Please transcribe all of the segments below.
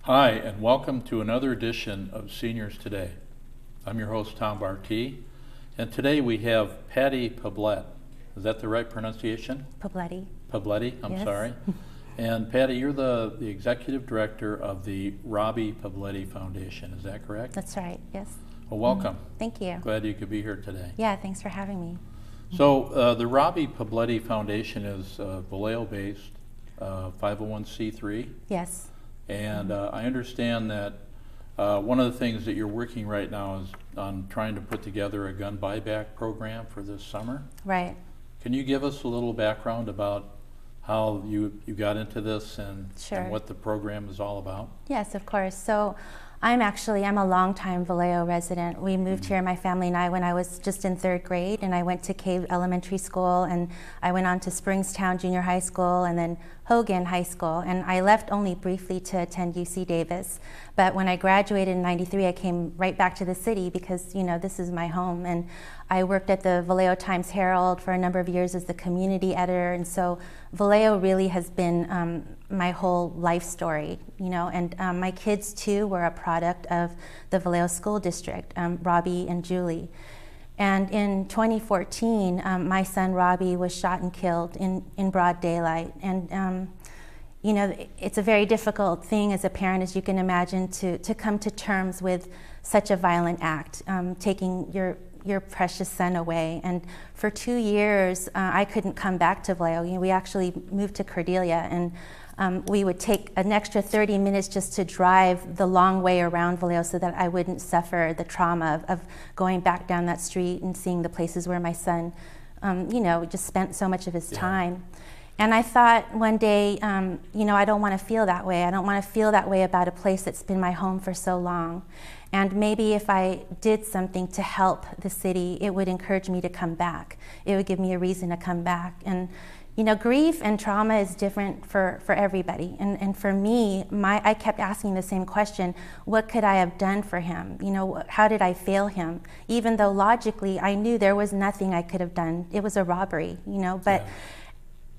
Hi, and welcome to another edition of Seniors Today. I'm your host, Tom Barkey, and today we have Pati Poblete. Is that the right pronunciation? Poblete. Poblete, I'm Yes. sorry. And Pati, you're the executive director of the Robby Poblete Foundation, is that correct? That's right, yes. Well, welcome. Thank you. Glad you could be here today. Yeah, thanks for having me. So the Robby Poblete Foundation is Vallejo-based 501c3. Yes. And I understand that one of the things that you're working right now is on trying to put together a gun buyback program for this summer. Right. Can you give us a little background about how you got into this and what the program is all about? Yes, of course. So I'm a longtime Vallejo resident. We moved here, my family and I, when I was just in 3rd grade, and I went to Cave Elementary School, and I went on to Springstown Junior High School, and then Hogan High School, and I left only briefly to attend UC Davis. But when I graduated in '93, I came right back to the city because, you know, this is my home. And I worked at the Vallejo Times-Herald for a number of years as the community editor, and so Vallejo really has been my whole life story, you know, and my kids too were a product of the Vallejo School District, Robby and Julie. And in 2014, my son Robby was shot and killed in broad daylight. And you know, it's a very difficult thing as a parent, as you can imagine, to come to terms with such a violent act, taking your precious son away. And for 2 years, I couldn't come back to Vallejo. You know, we actually moved to Cordelia, and we would take an extra 30 minutes just to drive the long way around Vallejo so that I wouldn't suffer the trauma of going back down that street and seeing the places where my son, you know, just spent so much of his time. And I thought one day, you know, I don't want to feel that way. I don't want to feel that way about a place that's been my home for so long. And maybe if I did something to help the city, it would encourage me to come back. It would give me a reason to come back. And you know, grief and trauma is different for everybody. And for me, I kept asking the same question: what could I have done for him? You know, how did I fail him? Even though logically I knew there was nothing I could have done. It was a robbery, you know,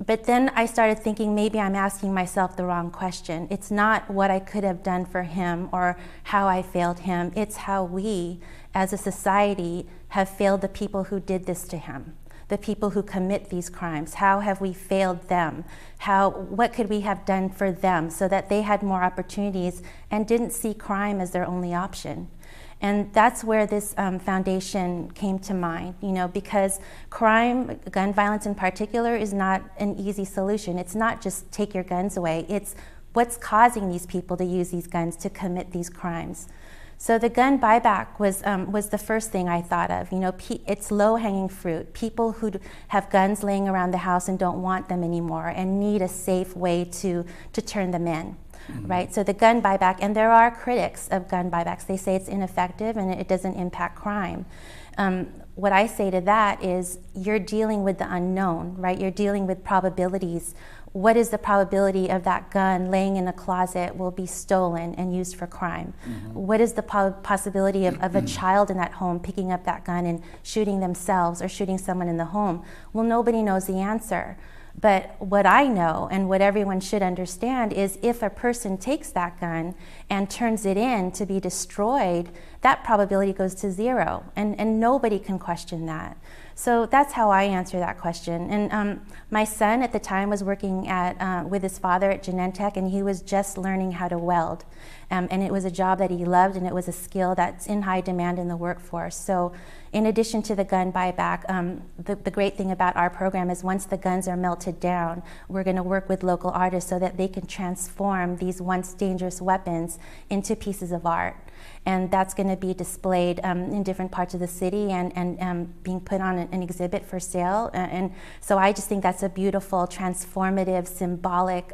But then I started thinking maybe I'm asking myself the wrong question. It's not what I could have done for him or how I failed him. It's how we, as a society, have failed the people who did this to him, the people who commit these crimes. How have we failed them? What could we have done for them so that they had more opportunities and didn't see crime as their only option? And that's where this foundation came to mind, you know, because crime, gun violence in particular, is not an easy solution. It's not just take your guns away. It's what's causing these people to use these guns to commit these crimes. So the gun buyback was the first thing I thought of. You know, it's low-hanging fruit. People who have guns laying around the house and don't want them anymore and need a safe way to turn them in. Right, so the gun buyback, and there are critics of gun buybacks. They say it's ineffective and it doesn't impact crime. What I say to that is you're dealing with the unknown, right? You're dealing with probabilities. What is the probability of that gun laying in a closet will be stolen and used for crime? What is the possibility of a child in that home picking up that gun and shooting themselves or shooting someone in the home? Well, nobody knows the answer. But what I know, and what everyone should understand, is if a person takes that gun and turns it in to be destroyed, that probability goes to 0, and nobody can question that. So that's how I answer that question. And my son at the time was working with his father at Genentech, and he was just learning how to weld. And it was a job that he loved, and it was a skill that's in high demand in the workforce. So in addition to the gun buyback, the great thing about our program is once the guns are melted down, we're going to work with local artists so that they can transform these once dangerous weapons into pieces of art. And that's going to be displayed in different parts of the city and being put on an exhibit for sale. And so I just think that's a beautiful, transformative, symbolic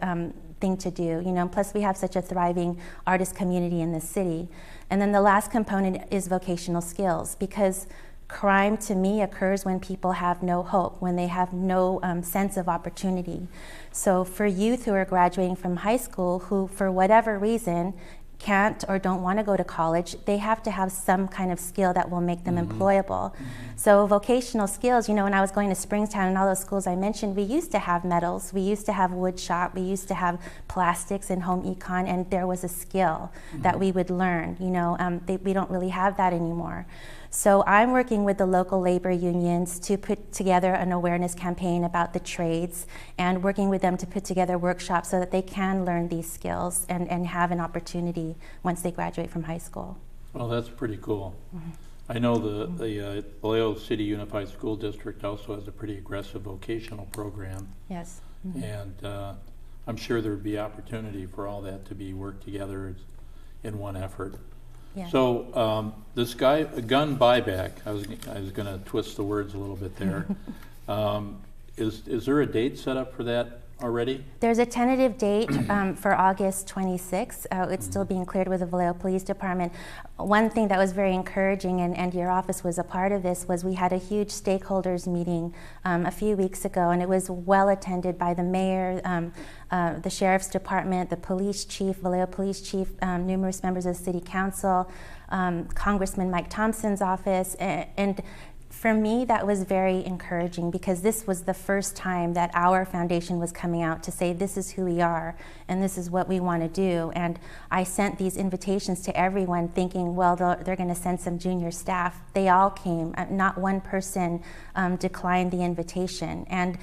thing to do. You know, plus we have such a thriving artist community in this city. And then the last component is vocational skills, because crime to me occurs when people have no hope, when they have no sense of opportunity. So for youth who are graduating from high school who, for whatever reason, can't or don't want to go to college, they have to have some kind of skill that will make them employable. So vocational skills, you know, when I was going to Springstown and all those schools I mentioned, we used to have metals, we used to have wood shop, we used to have plastics and home econ, and there was a skill that we would learn, you know. We don't really have that anymore. So I'm working with the local labor unions to put together an awareness campaign about the trades, and working with them to put together workshops so that they can learn these skills and have an opportunity once they graduate from high school. Well, that's pretty cool. I know the Vallejo City Unified School District also has a pretty aggressive vocational program. Yes. And I'm sure there would be opportunity for all that to be worked together in one effort. Yeah. So this gun buyback, I was going to twist the words a little bit there. Is there a date set up for that already? There's a tentative date for August 26th. It's still being cleared with the Vallejo Police Department. One thing that was very encouraging, and your office was a part of this, was we had a huge stakeholders meeting a few weeks ago, and it was well attended by the mayor, the sheriff's department, the police chief, Vallejo police chief, numerous members of the city council, Congressman Mike Thompson's office, and for me, that was very encouraging, because this was the first time that our foundation was coming out to say, this is who we are and this is what we want to do. And I sent these invitations to everyone thinking, well, they're going to send some junior staff. They all came. Not one person declined the invitation. And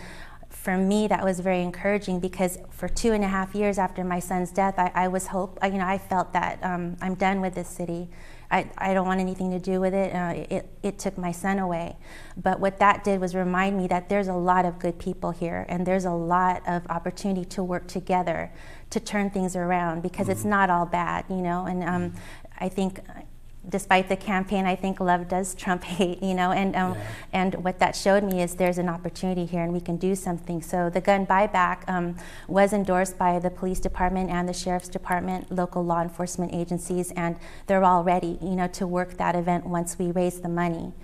for me, that was very encouraging, because for 2.5 years after my son's death, I felt that I'm done with this city. I don't want anything to do with it. It took my son away. But what that did was remind me that there's a lot of good people here, and there's a lot of opportunity to work together to turn things around, because it's not all bad, you know. And I think, despite the campaign, I think love does trump hate, you know, and what that showed me is there's an opportunity here and we can do something. So the gun buyback was endorsed by the police department and the sheriff's department, local law enforcement agencies, and they're all ready, you know, to work that event once we raise the money.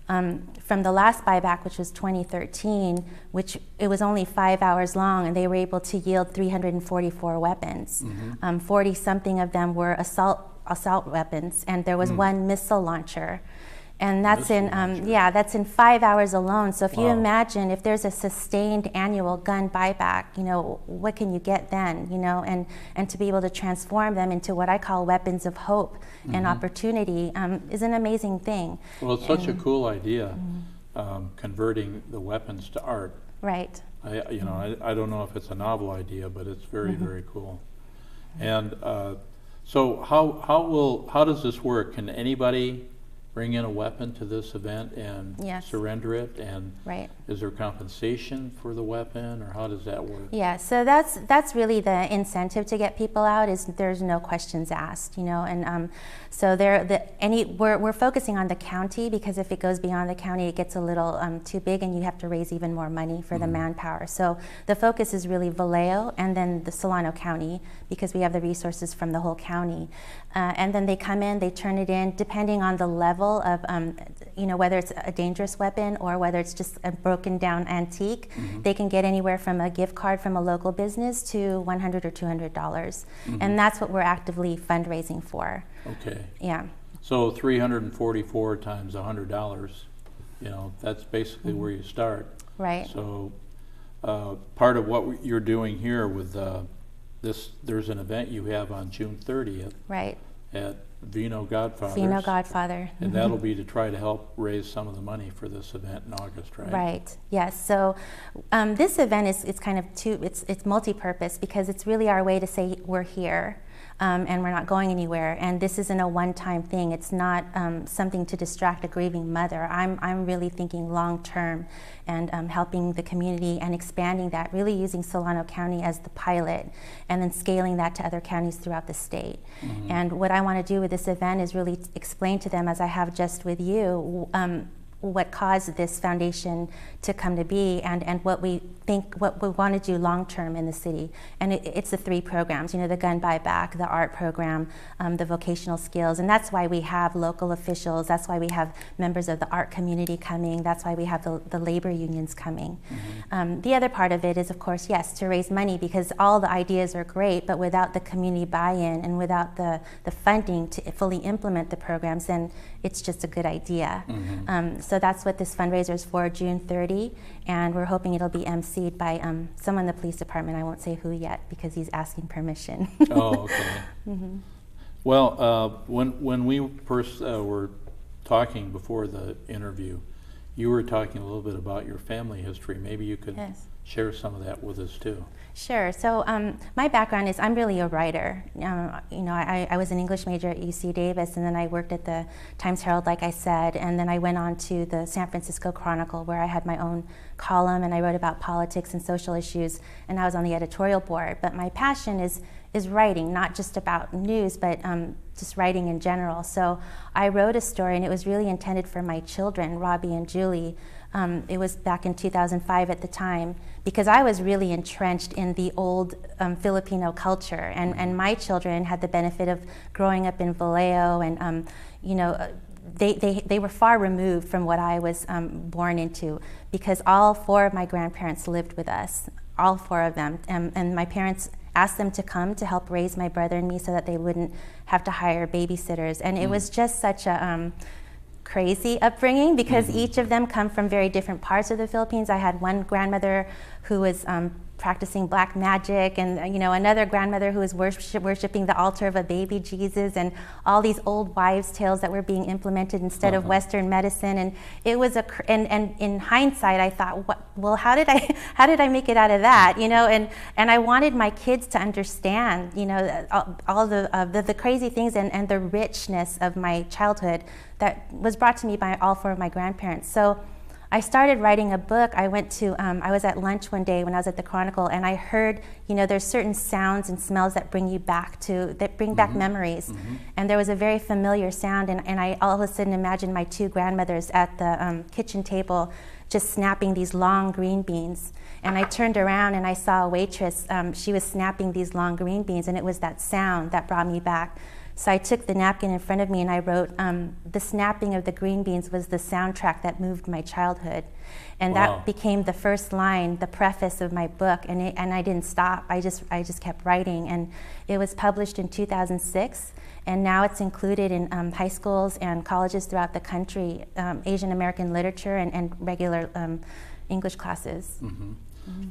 From the last buyback, which was 2013, which it was only 5 hours long, and they were able to yield 344 weapons. 40-something of them were assault weapons, and there was one missile launcher. And that's that's in 5 hours alone. So if you imagine, if there's a sustained annual gun buyback, you know, what can you get then, you know, and to be able to transform them into what I call weapons of hope and opportunity is an amazing thing. Well, it's such a cool idea, converting the weapons to art. Right. I don't know if it's a novel idea, but it's very, very cool. And so how does this work? Can anybody bring in a weapon to this event and surrender it? And is there compensation for the weapon, or how does that work? Yeah, so that's really the incentive to get people out, is there's no questions asked, you know. And so we're focusing on the county, because if it goes beyond the county, it gets a little too big, and you have to raise even more money for the manpower. So the focus is really Vallejo and then the Solano County, because we have the resources from the whole county. And then they come in, they turn it in, depending on the level of, you know, whether it's a dangerous weapon or whether it's just a broken down antique. They can get anywhere from a gift card from a local business to $100 or $200. And that's what we're actively fundraising for. Okay. Yeah. So 344 times $100, you know, that's basically where you start. Right. So part of what you're doing here with there's an event you have on June 30th. Right. At Vino Godfathers. Vino Godfather. And that'll be to try to help raise some of the money for this event in August, right? Right. Yes. So this event is kind of it's multi-purpose, because it's really our way to say we're here. And we're not going anywhere. And this isn't a one-time thing. It's not something to distract a grieving mother. I'm really thinking long-term, and helping the community and expanding that, really using Solano County as the pilot, and then scaling that to other counties throughout the state. And what I want to do with this event is really explain to them, as I have just with you, what caused this foundation to come to be, and what we want to do long term in the city. And it's the 3 programs, the gun buyback, the art program, the vocational skills, and that's why we have local officials, that's why we have members of the art community coming, that's why we have the labor unions coming. The other part of it is, of course, yes, to raise money, because all the ideas are great, but without the community buy-in and without the funding to fully implement the programs, then it's just a good idea. So that's what this fundraiser is for, June 30, and we're hoping it'll be emceed by someone in the police department. I won't say who yet because he's asking permission. Oh, okay. Well, when we first were talking before the interview, you were talking a little bit about your family history. Maybe you could share some of that with us too. Sure. So my background is I'm really a writer. I was an English major at UC Davis, and then I worked at the Times-Herald, like I said, and then I went on to the San Francisco Chronicle, where I had my own column, and I wrote about politics and social issues, and I was on the editorial board. But my passion is writing, not just about news, but just writing in general. So I wrote a story, and it was really intended for my children, Robby and Julie. It was back in 2005 at the time, because I was really entrenched in the old Filipino culture, and my children had the benefit of growing up in Vallejo, and they were far removed from what I was born into, because all 4 of my grandparents lived with us, all 4 of them, and my parents asked them to come to help raise my brother and me so that they wouldn't have to hire babysitters, and it was just such a crazy upbringing, because each of them come from very different parts of the Philippines. I had one grandmother who was practicing black magic, and another grandmother who was worshiping the altar of a baby Jesus, and all these old wives' tales that were being implemented instead of Western medicine. And it was and in hindsight, I thought, well, how did I make it out of that? And I wanted my kids to understand, all the crazy things and the richness of my childhood that was brought to me by all 4 of my grandparents. So I started writing a book. I was at lunch one day when I was at the Chronicle, and I heard, there's certain sounds and smells that bring back memories. And there was a very familiar sound, and I all of a sudden imagined my 2 grandmothers at the kitchen table just snapping these long green beans. And I turned around and I saw a waitress. She was snapping these long green beans, and it was that sound that brought me back. So I took the napkin in front of me and I wrote, the snapping of the green beans was the soundtrack that moved my childhood. And that became the first line, the preface of my book, and I didn't stop. I just kept writing, and it was published in 2006, and now it's included in high schools and colleges throughout the country, Asian American literature and regular English classes.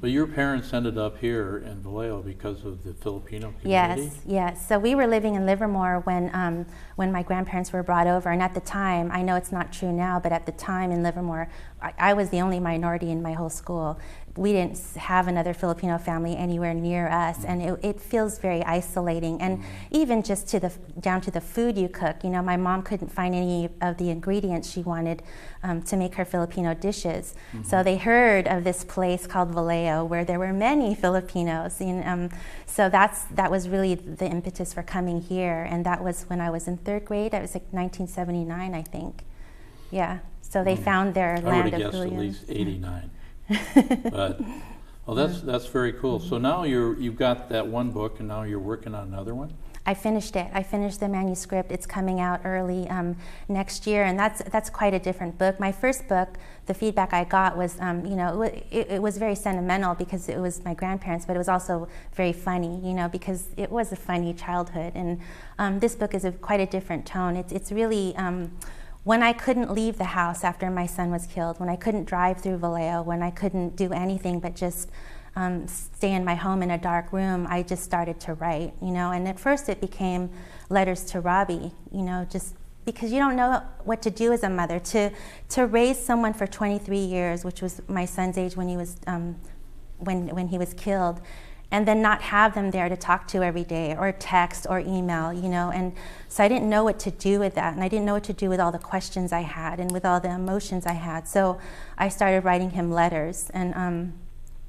But your parents ended up here in Vallejo because of the Filipino community? Yes. So we were living in Livermore when my grandparents were brought over, and at the time, I know it's not true now, but at the time in Livermore, I was the only minority in my whole school. We didn't have another Filipino family anywhere near us, and it feels very isolating. And even just down to the food you cook, my mom couldn't find any of the ingredients she wanted to make her Filipino dishes. So they heard of this place called Vallejo, where there were many Filipinos. So that was really the impetus for coming here, and that was when I was in 3rd grade. It was like 1979, I think. Yeah. So they found their land of Julian. I would have guessed at least 89. But that's very cool. So now you've got that one book, and now you're working on another one? I finished it. I finished the manuscript. It's coming out early next year, and that's quite a different book. My first book, the feedback I got was, it was very sentimental because it was my grandparents, but it was also very funny, because it was a funny childhood. And this book is quite a different tone. It's really when I couldn't leave the house after my son was killed, when I couldn't drive through Vallejo, when I couldn't do anything but just stay in my home in a dark room, I just started to write, and at first it became letters to Robby, just because you don't know what to do as a mother. To raise someone for 23 years, which was my son's age when he was when he was killed, and then not have them there to talk to every day, or text or email, and so I didn't know what to do with that, and I didn't know what to do with all the questions I had and with all the emotions I had. So I started writing him letters, and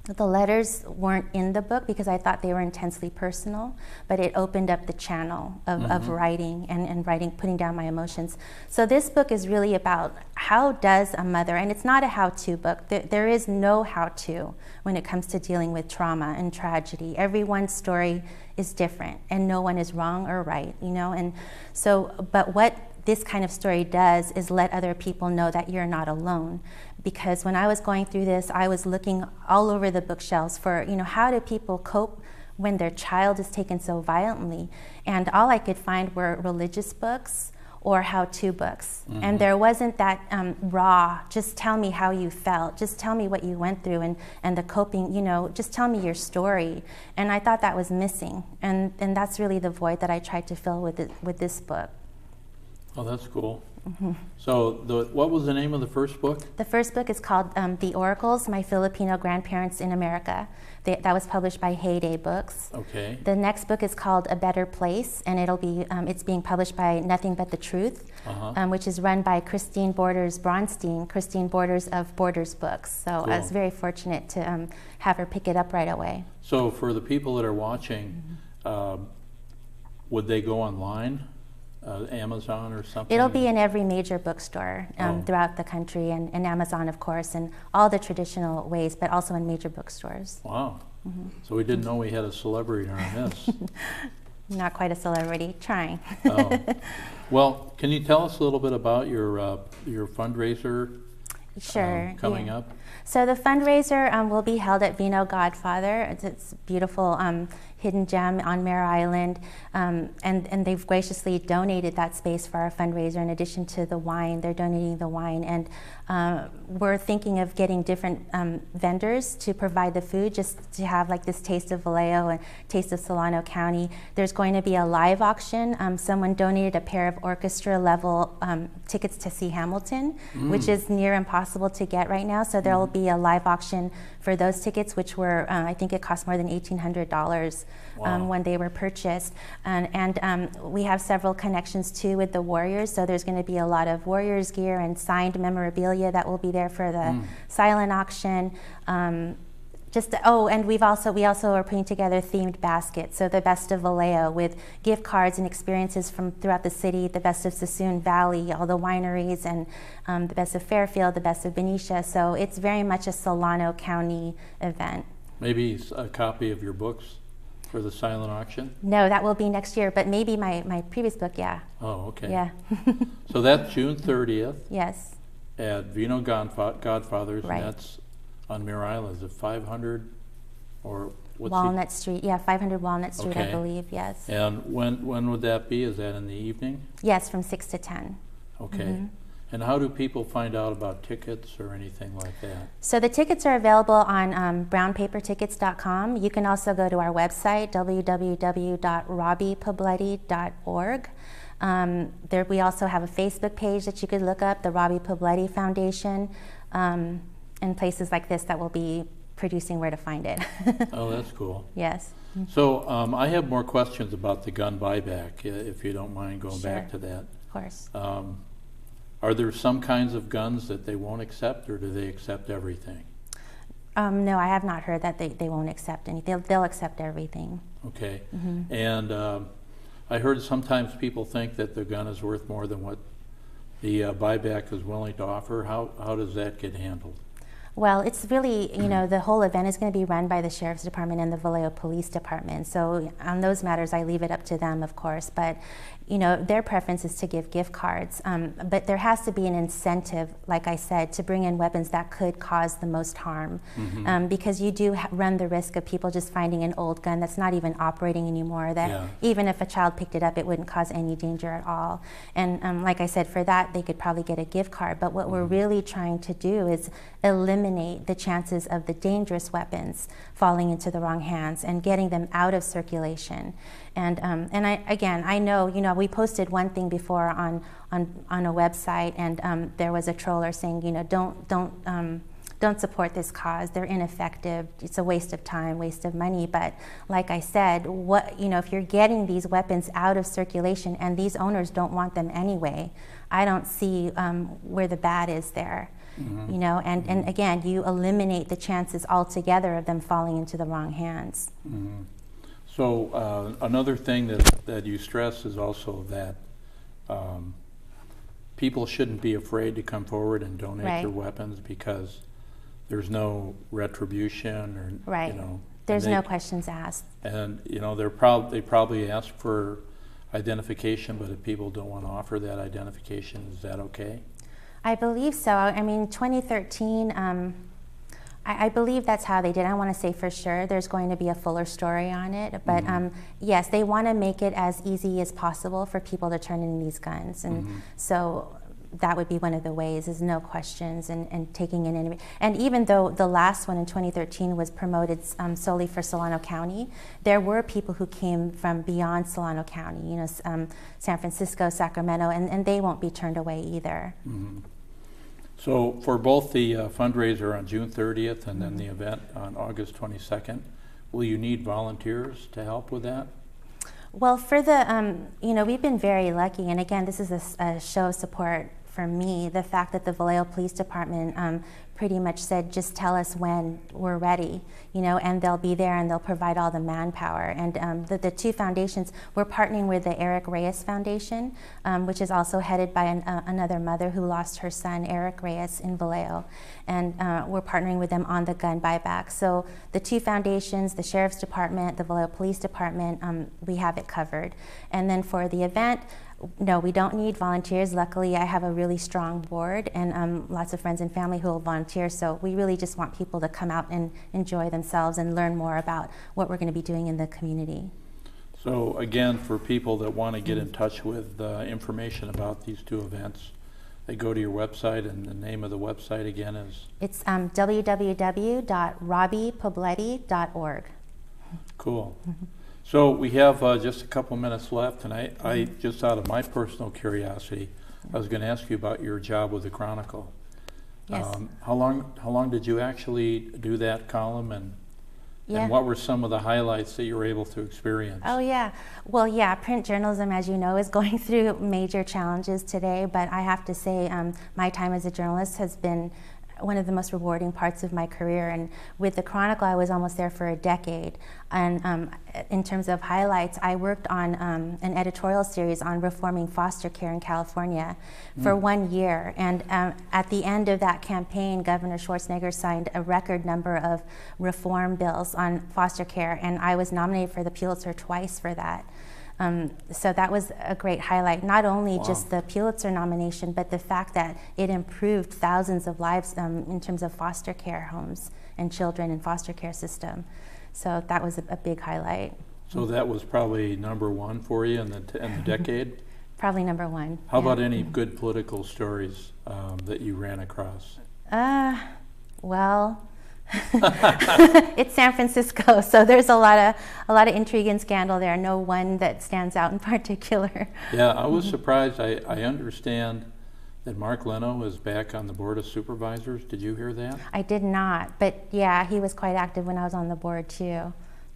The letters weren't in the book because I thought they were intensely personal, but it opened up the channel of writing and writing, putting down my emotions. So this book is really about how does a mother, and it's not a how-to book. There is no how-to when it comes to dealing with trauma and tragedy. Everyone's story is different, and no one is wrong or right, you know? And so, but what this kind of story does is let other people know that you're not alone. Because when I was going through this, I was looking all over the bookshelves for, you know, how do people cope when their child is taken so violently? And all I could find were religious books or how-to books. And there wasn't that raw, just tell me how you felt, just tell me what you went through and the coping, you know, just tell me your story. And I thought that was missing. And that's really the void that I tried to fill with this book. Oh, that's cool. So what was the name of the first book? The first book is called The Oracles, My Filipino Grandparents in America. That was published by Heyday Books. Okay. The next book is called A Better Place, and it's being published by Nothing But the Truth, which is run by Christine Borders Bronstein, Christine Borders of Borders Books. So Cool. I was very fortunate to have her pick it up right away. So for the people that are watching, would they go online? Amazon or something? It'll be in every major bookstore throughout the country, and Amazon, of course, and all the traditional ways, but also in major bookstores. Wow. So we didn't know we had a celebrity in our midst. Not quite a celebrity, trying. Oh. Well, can you tell us a little bit about your fundraiser Sure. coming up? So the fundraiser will be held at Vino Godfather. It's a beautiful hidden gem on Mare Island, and they've graciously donated that space for our fundraiser. In addition to the wine, they're donating the wine, and we're thinking of getting different vendors to provide the food, just to have like this taste of Vallejo and taste of Solano County. There's going to be a live auction. Someone donated a pair of orchestra level tickets to see Hamilton, which is near impossible to get right now. So there will be a live auction for those tickets, which were, I think it cost more than $1,800 when they were purchased. And we have several connections too with the Warriors, so there's going to be a lot of Warriors gear and signed memorabilia that will be there for the silent auction. And we also are putting together themed baskets. So the best of Vallejo with gift cards and experiences from throughout the city, the best of Sassoon Valley, all the wineries, and the best of Fairfield, the best of Benicia. So it's very much a Solano County event. Maybe a copy of your books for the silent auction? No, that will be next year, but maybe my previous book, yeah. Oh, okay. Yeah. So that's June 30th. Yes. At Vino Godfathers, Right. and that's on Mare Island. Is it 500 or what's Walnut Street, yeah, 500 Walnut Street, Okay. I believe, yes. And when would that be? Is that in the evening? Yes, from 6 to 10. Okay. And how do people find out about tickets or anything like that? So the tickets are available on brownpapertickets.com. You can also go to our website, www.robbypoblete.org. There we also have a Facebook page that you could look up, the Robby Poblete Foundation, and places like this that will be producing where to find it. Oh, that's cool. Yes. So I have more questions about the gun buyback, if you don't mind going Sure. back to that. Of course. Are there some kinds of guns that they won't accept, or do they accept everything? No, I have not heard that they won't accept anything. They'll accept everything. Okay. And I heard sometimes people think that the gun is worth more than what the buyback is willing to offer. How does that get handled? Well, it's really, the whole event is going to be run by the Sheriff's Department and the Vallejo Police Department. So on those matters, I leave it up to them, of course. But, their preference is to give gift cards. But there has to be an incentive, like I said, to bring in weapons that could cause the most harm. Because you do run the risk of people just finding an old gun that's not even operating anymore, that even if a child picked it up, it wouldn't cause any danger at all. And like I said, for that, they could probably get a gift card. But what we're really trying to do is eliminate the chances of the dangerous weapons falling into the wrong hands and getting them out of circulation. And I know, we posted one thing before on a website, and there was a troller saying, don't support this cause. They're ineffective. It's a waste of time, waste of money. But like I said, if you're getting these weapons out of circulation and these owners don't want them anyway, I don't see where the bad is there. you know, and again, you eliminate the chances altogether of them falling into the wrong hands. So another thing that you stress is also that people shouldn't be afraid to come forward and donate Right. their weapons because there's no retribution or Right. you know. There's and no questions asked. And you know they probably ask for identification, but if people don't want to offer that identification, is that okay? I believe so. I mean, 2013, I believe that's how they did. I don't want to say for sure. There's going to be a fuller story on it. But yes, they want to make it as easy as possible for people to turn in these guns. And so that would be one of the ways, is no questions and taking in any. And even though the last one in 2013 was promoted solely for Solano County, there were people who came from beyond Solano County, you know, San Francisco, Sacramento, and they won't be turned away either. So for both the fundraiser on June 30th and then the event on August 22nd, will you need volunteers to help with that? Well, for the, you know, we've been very lucky, and again, this is a show of support for me, the fact that the Vallejo Police Department pretty much said, just tell us when we're ready, you know, and they'll be there and they'll provide all the manpower. And the two foundations, we're partnering with the Eric Reyes Foundation, which is also headed by another mother who lost her son, Eric Reyes, in Vallejo. And we're partnering with them on the gun buyback. So the two foundations, the Sheriff's Department, the Vallejo Police Department, we have it covered. And then for the event, no, we don't need volunteers. Luckily, I have a really strong board and lots of friends and family who will volunteer. So we really just want people to come out and enjoy themselves and learn more about what we're going to be doing in the community. So again, for people that want to get in touch with information about these two events, they go to your website, and the name of the website again is? It's www.robbypoblete.org. Cool. So we have just a couple minutes left, and I just out of my personal curiosity, I was going to ask you about your job with the Chronicle. Yes. How long did you actually do that column, and what were some of the highlights that you were able to experience? Oh yeah, well yeah, print journalism, as you know, is going through major challenges today, but I have to say my time as a journalist has been one of the most rewarding parts of my career. And with the Chronicle, I was almost there for a decade. And in terms of highlights, I worked on an editorial series on reforming foster care in California for 1 year. And at the end of that campaign, Governor Schwarzenegger signed a record number of reform bills on foster care, and I was nominated for the Pulitzer twice for that. So that was a great highlight, not only just the Pulitzer nomination, but the fact that it improved thousands of lives in terms of foster care homes and children in foster care system. So that was a big highlight. So that was probably number 1 for you in the decade? Probably number 1. How about any good political stories that you ran across? Well, it's San Francisco, so there's a lot of intrigue and scandal there. No one that stands out in particular. Yeah, I was surprised. I understand that Mark Leno is back on the Board of Supervisors. Did you hear that? I did not, but yeah, he was quite active when I was on the board too.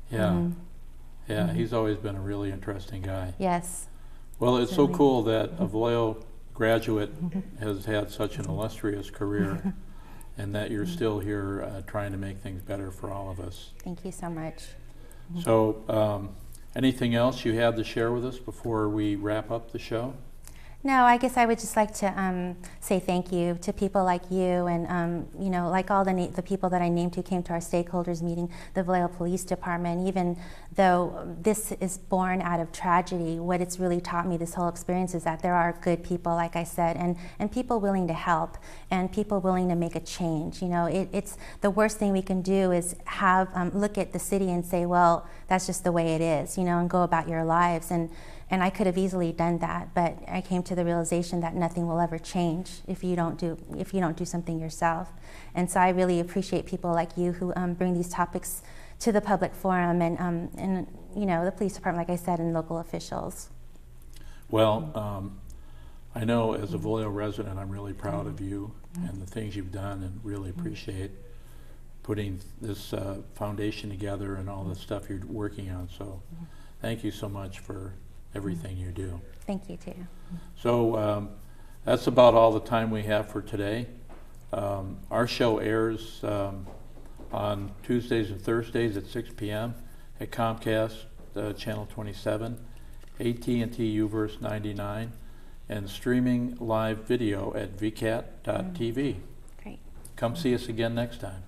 Yeah, he's always been a really interesting guy. Yes. Well, it's so cool that a Vallejo graduate has had such an illustrious career, and that you're still here trying to make things better for all of us. Thank you so much. So, anything else you have to share with us before we wrap up the show? No, I guess I would just like to say thank you to people like you and, you know, like all the people that I named who came to our stakeholders meeting, the Vallejo Police Department. Even though this is born out of tragedy, what it's really taught me, this whole experience, is that there are good people, like I said, and people willing to help and people willing to make a change. You know, it's the worst thing we can do is have look at the city and say, well, that's just the way it is, you know, and go about your lives. And I could have easily done that, but I came to the realization that nothing will ever change if you don't do something yourself. And so I really appreciate people like you who bring these topics to the public forum and you know, the police department, like I said, and local officials. Well, I know as a Vallejo resident, I'm really proud of you and the things you've done, and really appreciate putting this foundation together and all the stuff you're working on. So thank you so much for everything you do. Thank you too. So that's about all the time we have for today. Our show airs on Tuesdays and Thursdays at 6 p.m. at Comcast Channel 27, AT&T UVerse 99, and streaming live video at vcat.tv. Great. Come see us again next time.